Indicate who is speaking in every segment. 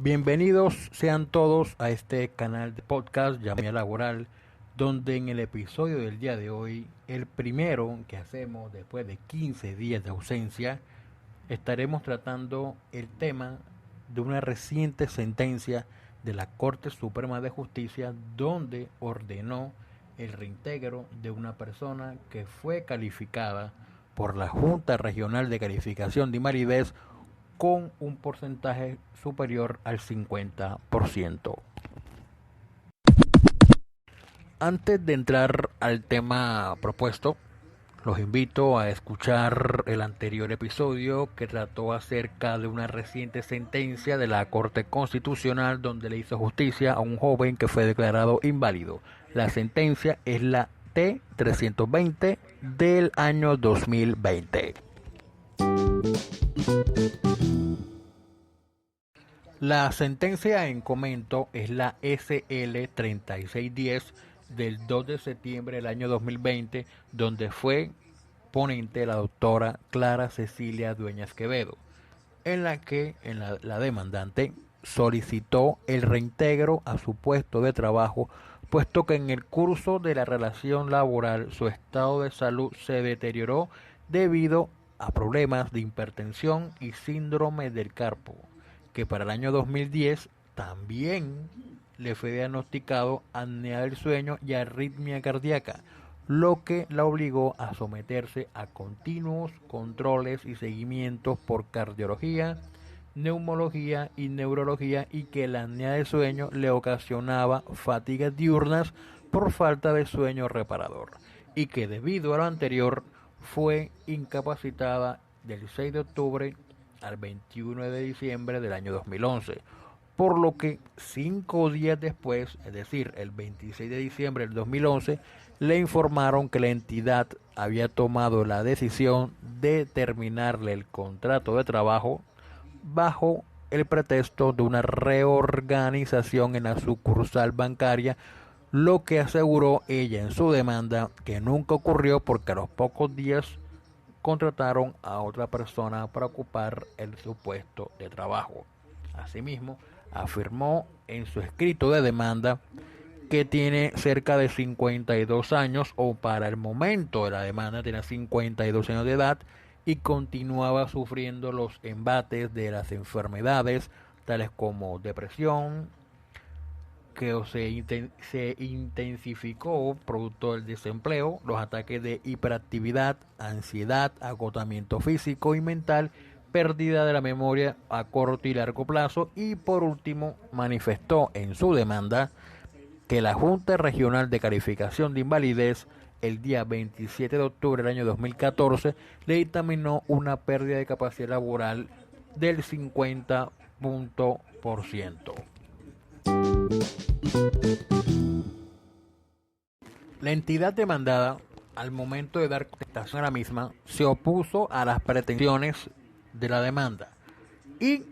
Speaker 1: Bienvenidos sean todos a este canal de podcast llamado Laboral, donde en el episodio del día de hoy, el primero que hacemos después de 15 días de ausencia, estaremos tratando el tema de una reciente sentencia de la Corte Suprema de Justicia donde ordenó el reintegro de una persona que fue calificada por la Junta Regional de Calificación de Invalidez con un porcentaje superior al 50%. Antes de entrar al tema propuesto, los invito a escuchar el anterior episodio que trató acerca de una reciente sentencia de la Corte Constitucional donde le hizo justicia a un joven que fue declarado inválido. La sentencia es la T-320 del año 2020. La sentencia en comento es la SL-3610 del 2 de septiembre del año 2020, donde fue ponente la doctora Clara Cecilia Dueñas Quevedo, en la que la demandante solicitó el reintegro a su puesto de trabajo, puesto que en el curso de la relación laboral su estado de salud se deterioró debido a problemas de hipertensión y síndrome del carpo, que para el año 2010 también le fue diagnosticado apnea del sueño y arritmia cardíaca, lo que la obligó a someterse a continuos controles y seguimientos por cardiología, neumología y neurología, y que la apnea del sueño le ocasionaba fatigas diurnas por falta de sueño reparador, y que debido a lo anterior fue incapacitada del 6 de octubre al 21 de diciembre del año 2011, por lo que 5 días después, es decir, el 26 de diciembre del 2011, le informaron que la entidad había tomado la decisión de terminarle el contrato de trabajo bajo el pretexto de una reorganización en la sucursal bancaria, lo que aseguró ella en su demanda que nunca ocurrió porque a los pocos días contrataron a otra persona para ocupar su puesto de trabajo. Asimismo, afirmó en su escrito de demanda que tiene cerca de 52 años, o para el momento de la demanda tenía 52 años de edad, y continuaba sufriendo los embates de las enfermedades tales como depresión, que se intensificó producto del desempleo, los ataques de hiperactividad, ansiedad, agotamiento físico y mental, pérdida de la memoria a corto y largo plazo, y por último manifestó en su demanda que la Junta Regional de Calificación de Invalidez el día 27 de octubre del año 2014 le dictaminó una pérdida de capacidad laboral del 50%. La entidad demandada, al momento de dar contestación a la misma, se opuso a las pretensiones de la demanda y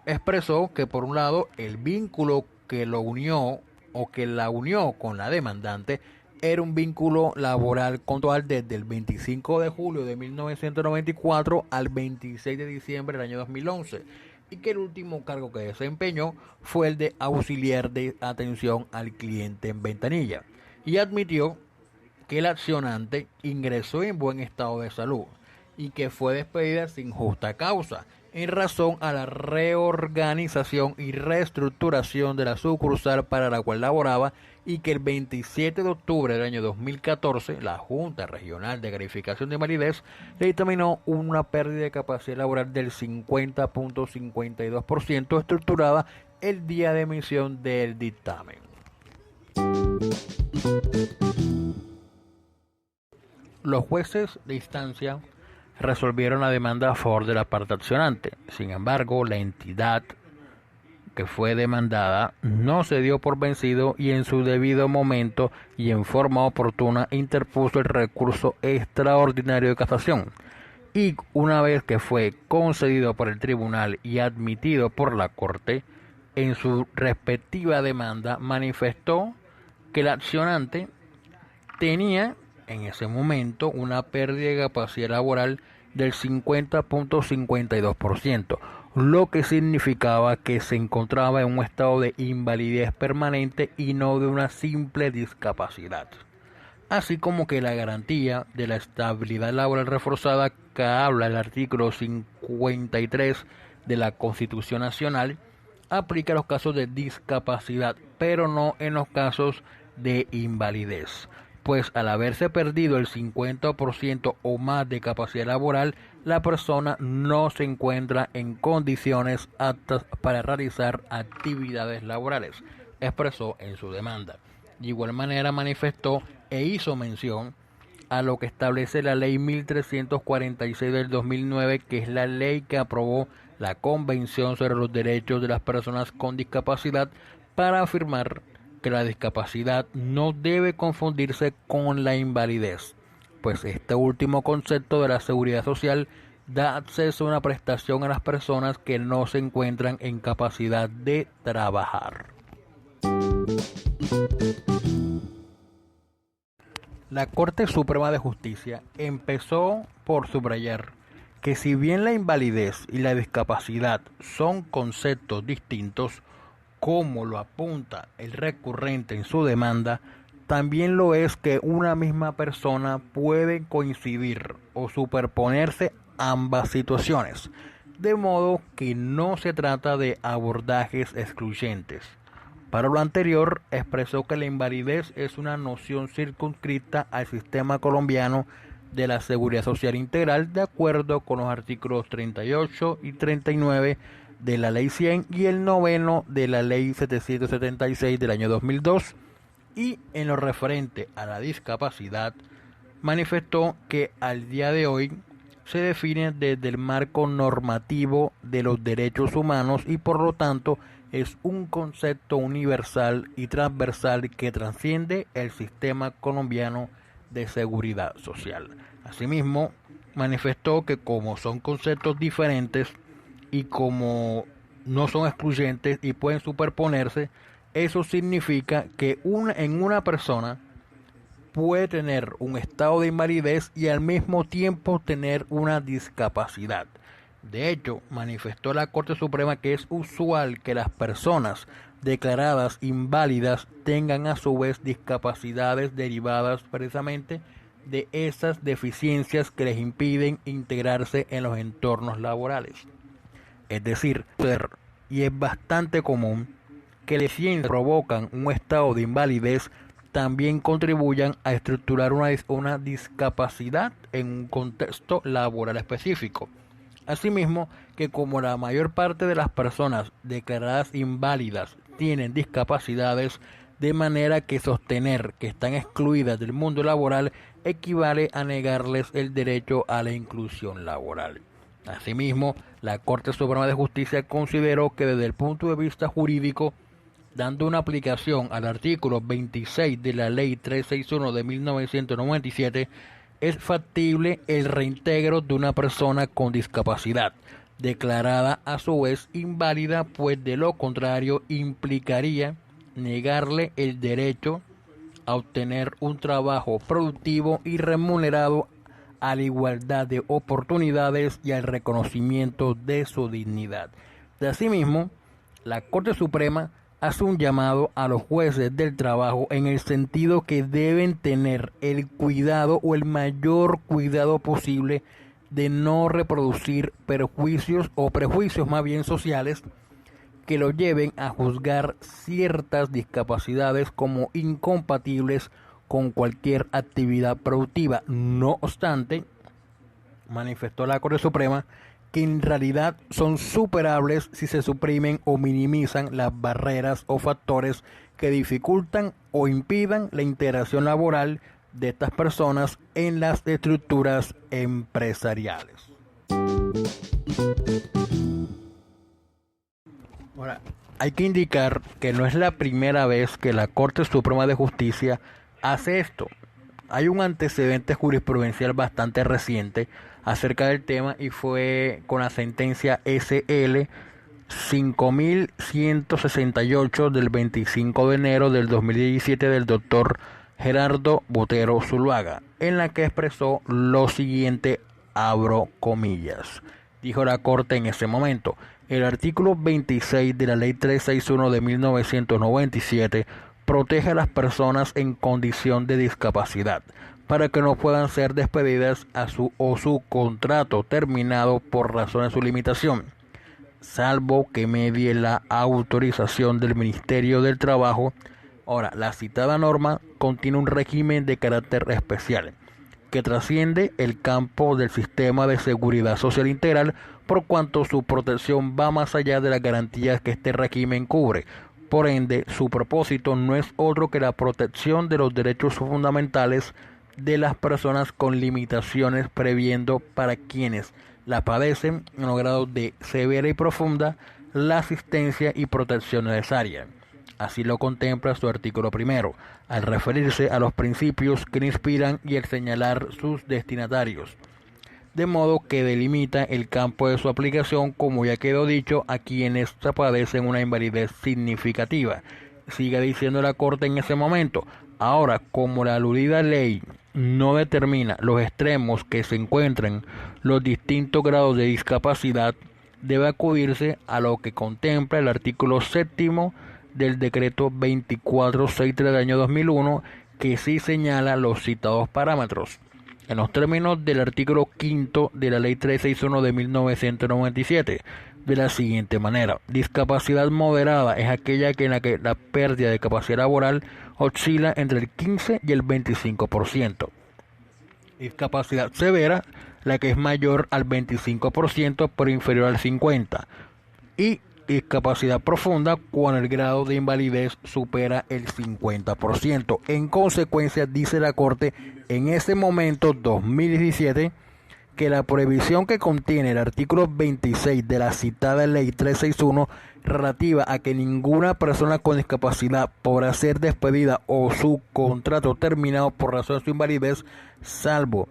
Speaker 1: expresó que, por un lado, el vínculo que lo unió o que la unió con la demandante era un vínculo laboral contractual desde el 25 de julio de 1994 al 26 de diciembre del año 2011, y que el último cargo que desempeñó fue el de auxiliar de atención al cliente en ventanilla, y admitió que el accionante ingresó en buen estado de salud y que fue despedida sin justa causa en razón a la reorganización y reestructuración de la sucursal para la cual laboraba, y que el 27 de octubre del año 2014 la Junta Regional de Calificación de Invalidez le dictaminó una pérdida de capacidad laboral del 50.52% estructurada el día de emisión del dictamen. Los jueces de instancia resolvieron la demanda a favor de la parte accionante. Sin embargo, la entidad que fue demandada no se dio por vencido y en su debido momento y en forma oportuna interpuso el recurso extraordinario de casación, y una vez que fue concedido por el tribunal y admitido por la Corte, en su respectiva demanda manifestó que el accionante tenía en ese momento una pérdida de capacidad laboral del 50.52%, lo que significaba que se encontraba en un estado de invalidez permanente y no de una simple discapacidad. Así como que la garantía de la estabilidad laboral reforzada que habla el artículo 53 de la Constitución Nacional aplica a los casos de discapacidad, pero no en los casos de invalidez, pues al haberse perdido el 50% o más de capacidad laboral, la persona no se encuentra en condiciones aptas para realizar actividades laborales, expresó en su demanda. De igual manera manifestó e hizo mención a lo que establece la Ley 1346 del 2009, que es la ley que aprobó la Convención sobre los Derechos de las Personas con Discapacidad, para afirmar que la discapacidad no debe confundirse con la invalidez, pues este último concepto de la seguridad social da acceso a una prestación a las personas que no se encuentran en capacidad de trabajar. La Corte Suprema de Justicia empezó por subrayar que si bien la invalidez y la discapacidad son conceptos distintos, como lo apunta el recurrente en su demanda, también lo es que una misma persona puede coincidir o superponerse ambas situaciones, de modo que no se trata de abordajes excluyentes. Para lo anterior, expresó que la invalidez es una noción circunscrita al sistema colombiano de la seguridad social integral, de acuerdo con los artículos 38 y 39 de la Ley 100 y el noveno de la Ley 776 del año 2002, y en lo referente a la discapacidad, manifestó que al día de hoy se define desde el marco normativo de los derechos humanos y por lo tanto es un concepto universal y transversal que trasciende el sistema colombiano de seguridad social. Asimismo, manifestó que como son conceptos diferentes y como no son excluyentes y pueden superponerse, eso significa que en una persona puede tener un estado de invalidez y al mismo tiempo tener una discapacidad. De hecho, manifestó la Corte Suprema que es usual que las personas declaradas inválidas tengan a su vez discapacidades derivadas precisamente de esas deficiencias que les impiden integrarse en los entornos laborales. Es decir, y es bastante común que las deficiencias que provocan un estado de invalidez también contribuyan a estructurar una discapacidad en un contexto laboral específico. Asimismo, que como la mayor parte de las personas declaradas inválidas tienen discapacidades, de manera que sostener que están excluidas del mundo laboral equivale a negarles el derecho a la inclusión laboral. Asimismo, la Corte Suprema de Justicia consideró que desde el punto de vista jurídico, dando una aplicación al artículo 26 de la Ley 361 de 1997, es factible el reintegro de una persona con discapacidad, declarada a su vez inválida, pues de lo contrario implicaría negarle el derecho a obtener un trabajo productivo y remunerado, a la igualdad de oportunidades y al reconocimiento de su dignidad. De asimismo, la Corte Suprema hace un llamado a los jueces del trabajo en el sentido que deben tener el cuidado o el mayor cuidado posible de no reproducir perjuicios o prejuicios más bien sociales que lo lleven a juzgar ciertas discapacidades como incompatibles con cualquier actividad productiva. No obstante, manifestó la Corte Suprema que en realidad son superables si se suprimen o minimizan las barreras o factores que dificultan o impidan la integración laboral de estas personas en las estructuras empresariales. Ahora, hay que indicar que no es la primera vez que la Corte Suprema de Justicia hace esto. Hay un antecedente jurisprudencial bastante reciente acerca del tema y fue con la sentencia SL 5168 del 25 de enero del 2017 del doctor Gerardo Botero Zuluaga, en la que expresó lo siguiente abro comillas. Dijo la Corte en ese momento: el artículo 26 de la Ley 361 de 1997 protege a las personas en condición de discapacidad para que no puedan ser despedidas o su contrato terminado por razón de su limitación, salvo que medie la autorización del Ministerio del Trabajo. Ahora, la citada norma contiene un régimen de carácter especial que trasciende el campo del sistema de seguridad social integral, por cuanto su protección va más allá de las garantías que este régimen cubre. Por ende, su propósito no es otro que la protección de los derechos fundamentales de las personas con limitaciones, previendo para quienes la padecen en los grados de severa y profunda la asistencia y protección necesaria. Así lo contempla su artículo primero, al referirse a los principios que le inspiran y al señalar sus destinatarios, de modo que delimita el campo de su aplicación, como ya quedó dicho, a quienes padecen una invalidez significativa. Sigue diciendo la Corte en ese momento: ahora, como la aludida ley no determina los extremos que se encuentran los distintos grados de discapacidad, debe acudirse a lo que contempla el artículo séptimo del decreto 2463 del año 2001, que sí señala los citados parámetros en los términos del artículo quinto de la Ley 361 de 1997, de la siguiente manera: discapacidad moderada es aquella en la que la pérdida de capacidad laboral oscila entre el 15 y el 25%. Discapacidad severa, la que es mayor al 25% pero inferior al 50%. Y discapacidad profunda cuando el grado de invalidez supera el 50%. En consecuencia, dice la Corte en ese momento, 2017, que la prohibición que contiene el artículo 26 de la citada Ley 361, relativa a que ninguna persona con discapacidad podrá ser despedida o su contrato terminado por razón de su invalidez, salvo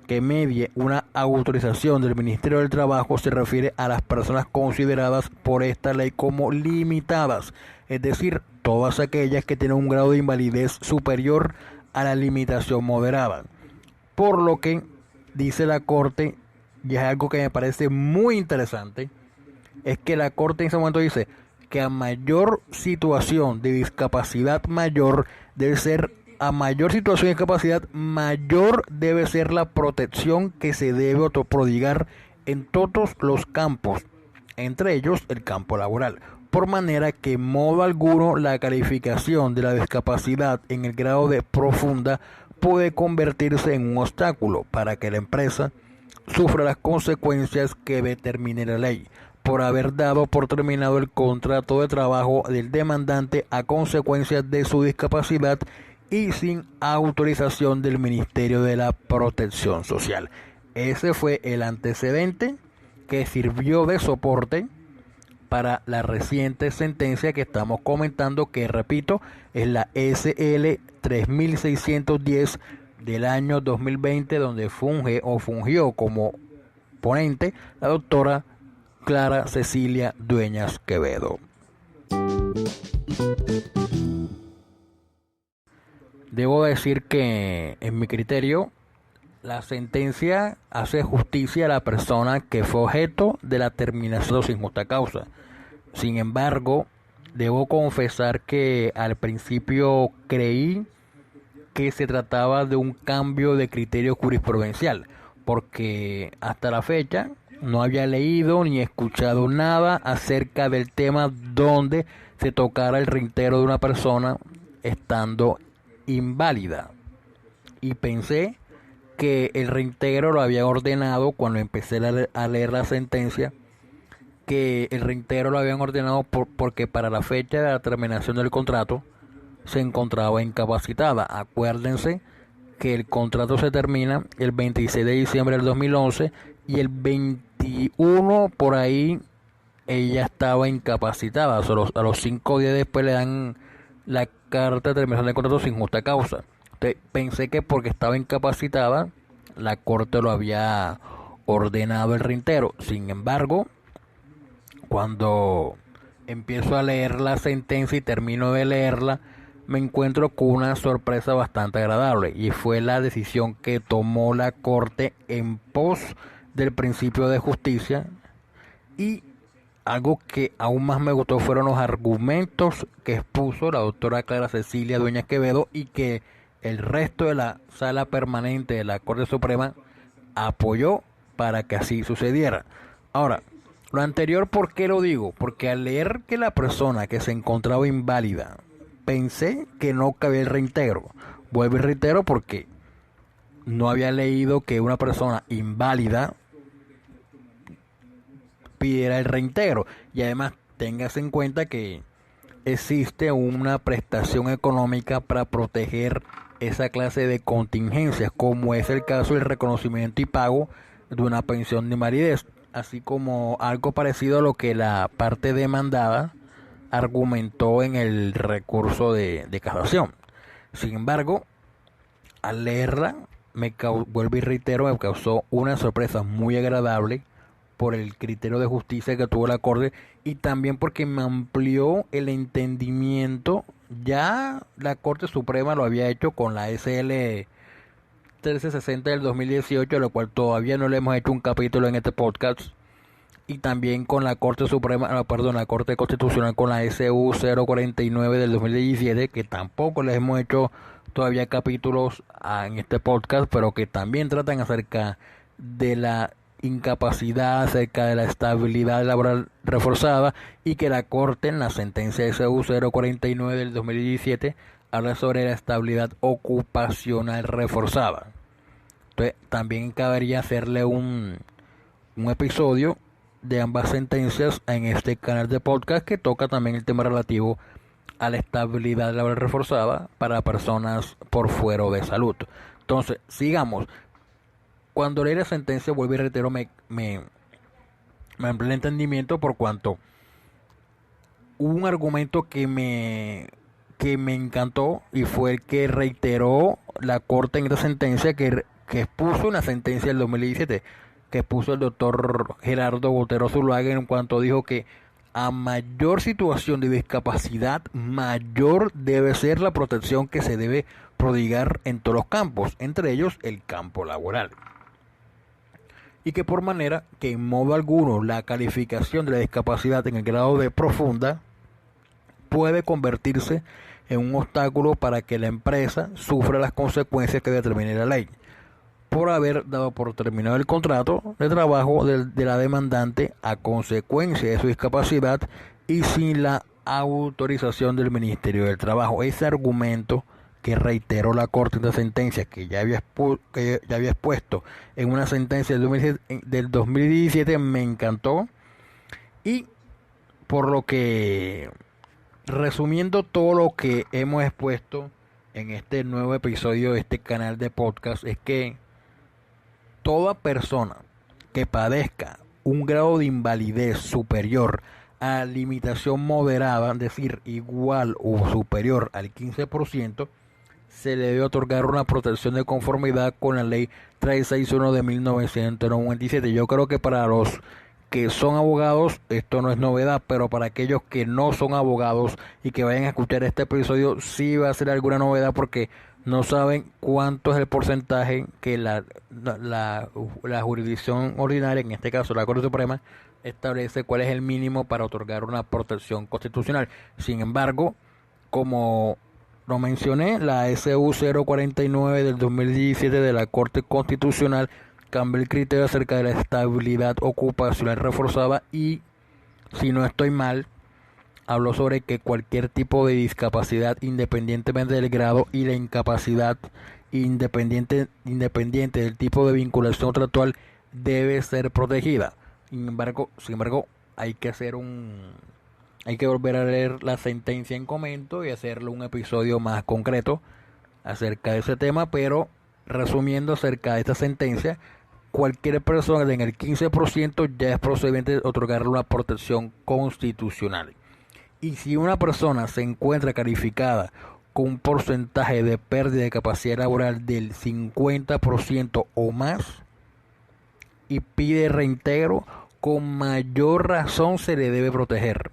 Speaker 1: que medie una autorización del Ministerio del Trabajo, se refiere a las personas consideradas por esta ley como limitadas, es decir, todas aquellas que tienen un grado de invalidez superior a la limitación moderada. Por lo que dice la Corte, y es algo que me parece muy interesante, es que la Corte en ese momento dice que a mayor situación de discapacidad mayor debe ser a mayor situación de discapacidad, mayor debe ser la protección que se debe autoprodigar en todos los campos, entre ellos el campo laboral, por manera que en modo alguno la calificación de la discapacidad en el grado de profunda puede convertirse en un obstáculo para que la empresa sufra las consecuencias que determine la ley, por haber dado por terminado el contrato de trabajo del demandante a consecuencia de su discapacidad y sin autorización del Ministerio de la Protección Social. Ese fue el antecedente que sirvió de soporte para la reciente sentencia que estamos comentando, que repito, es la SL 3610 del año 2020, donde fungió como ponente la doctora Clara Cecilia Dueñas Quevedo. Debo decir que, en mi criterio, la sentencia hace justicia a la persona que fue objeto de la terminación sin justa causa. Sin embargo, debo confesar que al principio creí que se trataba de un cambio de criterio jurisprudencial, porque hasta la fecha no había leído ni escuchado nada acerca del tema donde se tocara el reintegro de una persona estando inválida, y pensé que el reintegro lo había ordenado cuando empecé a leer la sentencia, que el reintegro lo habían ordenado porque para la fecha de la terminación del contrato se encontraba incapacitada. Acuérdense que el contrato se termina el 26 de diciembre del 2011 y el 21 por ahí ella estaba incapacitada. A los 5 días después le dan la carta de terminación del contrato sin justa causa. Entonces, pensé que porque estaba incapacitada la Corte lo había ordenado el reintegro. Sin embargo, cuando empiezo a leer la sentencia y termino de leerla, me encuentro con una sorpresa bastante agradable, y fue la decisión que tomó la Corte en pos del principio de justicia. Y algo que aún más me gustó fueron los argumentos que expuso la doctora Clara Cecilia Dueñas Quevedo y que el resto de la sala permanente de la Corte Suprema apoyó para que así sucediera. Ahora, lo anterior, ¿por qué lo digo? Porque al leer que la persona que se encontraba inválida, pensé que no cabía el reintegro. Vuelvo y reitero porque no había leído que una persona inválida pidiera el reintegro. Y además, téngase en cuenta que existe una prestación económica para proteger esa clase de contingencias, como es el caso del reconocimiento y pago de una pensión de invalidez, así como algo parecido a lo que la parte demandada argumentó en el recurso de casación. Sin embargo, al leerla, vuelvo y reitero, me causó una sorpresa muy agradable por el criterio de justicia que tuvo la Corte y también porque me amplió el entendimiento. Ya la Corte Suprema lo había hecho con la SL 1360 del 2018, lo cual todavía no le hemos hecho un capítulo en este podcast, y también con la Corte Suprema, la Corte Constitucional con la SU 049 del 2017, que tampoco les hemos hecho todavía capítulos en este podcast, pero que también tratan acerca de la incapacidad, acerca de la estabilidad laboral reforzada, y que la Corte en la sentencia SU 049 del 2017 habla sobre la estabilidad ocupacional reforzada. Entonces también cabería hacerle un episodio de ambas sentencias en este canal de podcast, que toca también el tema relativo a la estabilidad laboral reforzada para personas por fuero de salud. Entonces, sigamos. Cuando leí la sentencia, vuelvo y reitero, me amplió el entendimiento, por cuanto hubo un argumento que me encantó, y fue el que reiteró la Corte en esta sentencia, que expuso una sentencia del 2017, que expuso el doctor Gerardo Botero Zuluaga, en cuanto dijo que a mayor situación de discapacidad, mayor debe ser la protección que se debe prodigar en todos los campos, entre ellos el campo laboral. Y que por manera que en modo alguno la calificación de la discapacidad en el grado de profunda puede convertirse en un obstáculo para que la empresa sufra las consecuencias que determine la ley, por haber dado por terminado el contrato de trabajo de la demandante a consecuencia de su discapacidad y sin la autorización del Ministerio del Trabajo. Ese argumento que reiteró la Corte en la sentencia, que ya había expuesto en una sentencia del 2017, me encantó. Y por lo que, resumiendo todo lo que hemos expuesto en este nuevo episodio de este canal de podcast, es que toda persona que padezca un grado de invalidez superior a limitación moderada, es decir, igual o superior al 15%, se le debe otorgar una protección de conformidad con la ley 361 de 1997. Yo creo que para los que son abogados esto no es novedad, pero para aquellos que no son abogados y que vayan a escuchar este episodio sí va a ser alguna novedad, porque no saben cuánto es el porcentaje que la jurisdicción ordinaria, en este caso la Corte Suprema, establece cuál es el mínimo para otorgar una protección constitucional. Sin embargo, como lo mencioné, la SU 049 del 2017 de la Corte Constitucional cambió el criterio acerca de la estabilidad ocupacional reforzada y, si no estoy mal, habló sobre que cualquier tipo de discapacidad, independientemente del grado, y la incapacidad independiente del tipo de vinculación contractual, debe ser protegida. Sin embargo, hay que volver a leer la sentencia en comento y hacerle un episodio más concreto acerca de ese tema, pero resumiendo acerca de esta sentencia, cualquier persona en el 15% ya es procedente otorgarle una protección constitucional. Y si una persona se encuentra calificada con un porcentaje de pérdida de capacidad laboral del 50% o más y pide reintegro, con mayor razón se le debe proteger.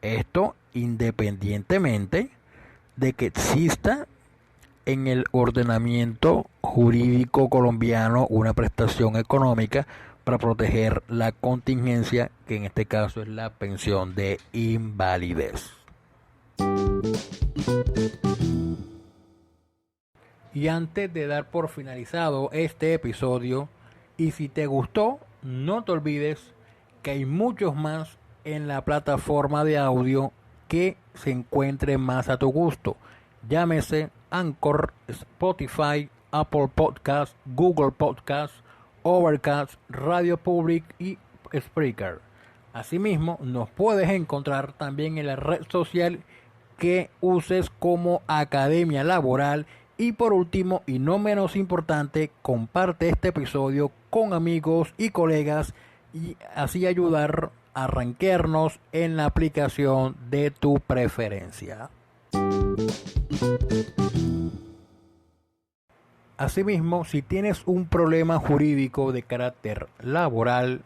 Speaker 1: Esto independientemente de que exista en el ordenamiento jurídico colombiano una prestación económica para proteger la contingencia, que en este caso es la pensión de invalidez. Y antes de dar por finalizado este episodio, y si te gustó, no te olvides que hay muchos más en la plataforma de audio que se encuentre más a tu gusto. Llámese Anchor, Spotify, Apple Podcast, Google Podcast, Overcast, Radio Public y Spreaker. Asimismo, nos puedes encontrar también en la red social que uses como Academia Laboral. Y por último, y no menos importante, comparte este episodio con amigos y colegas y así ayudar a rankearnos en la aplicación de tu preferencia. Asimismo, si tienes un problema jurídico de carácter laboral,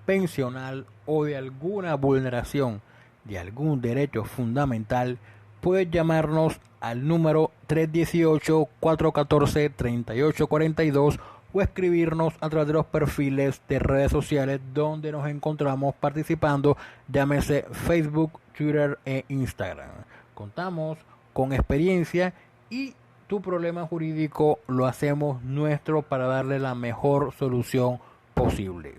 Speaker 1: pensional o de alguna vulneración de algún derecho fundamental, puedes llamarnos al número 318-414-3842 o escribirnos a través de los perfiles de redes sociales donde nos encontramos participando, llámese Facebook, Twitter e Instagram. Contamos con experiencia y tu problema jurídico lo hacemos nuestro para darle la mejor solución posible.